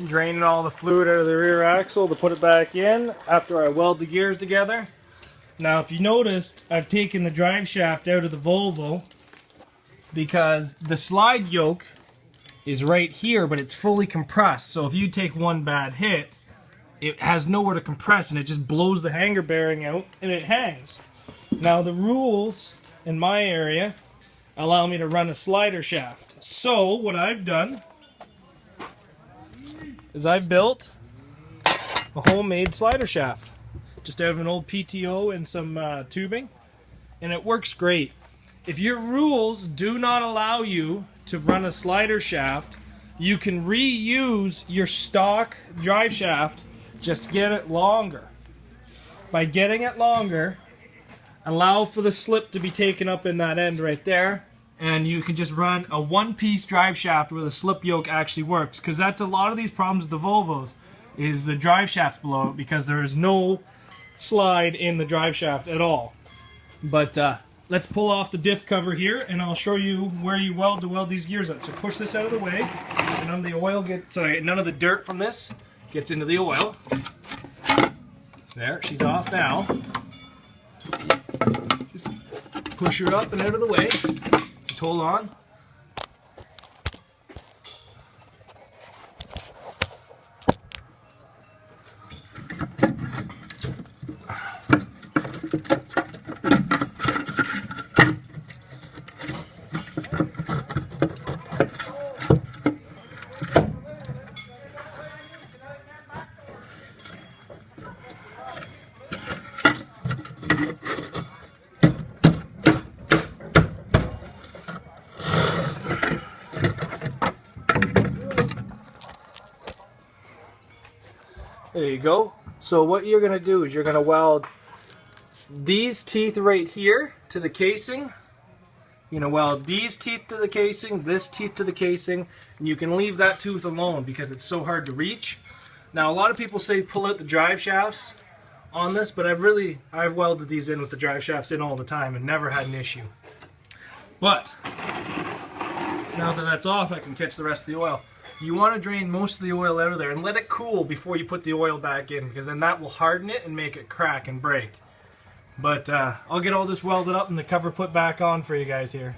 draining all the fluid out of the rear axle to put it back in after I weld the gears together. Now if you noticed, I've taken the drive shaft out of the Volvo because the slide yoke is right here, but it's fully compressed. So if you take one bad hit, it has nowhere to compress and it just blows the hanger bearing out and it hangs. Now the rules in my area allow me to run a slider shaft. So what I've done is I've built a homemade slider shaft. Just out of an old PTO and some tubing. And it works great. If your rules do not allow you to run a slider shaft, you can reuse your stock drive shaft, just get it longer. By getting it longer, allow for the slip to be taken up in that end right there, and you can just run a one-piece drive shaft where the slip yoke actually works, because that's a lot of these problems with the Volvos, is the drive shafts blow out because there is no slide in the drive shaft at all. But let's pull off the diff cover here, and I'll show you where you weld to weld these gears up. So push this out of the way, and none of the oil gets, none of the dirt from this gets into the oil. There, she's off now. Just push her up and out of the way. Just hold on. There you go. So what you're going to do is you're going to weld these teeth right here to the casing. You're going to weld these teeth to the casing, this teeth to the casing, and you can leave that tooth alone because it's so hard to reach. Now a lot of people say pull out the drive shafts on this, but I've welded these in with the drive shafts in all the time and never had an issue. But now that that's off, I can catch the rest of the oil. You want to drain most of the oil out of there and let it cool before you put the oil back in, because then that will harden it and make it crack and break. But I'll get all this welded up and the cover put back on for you guys here.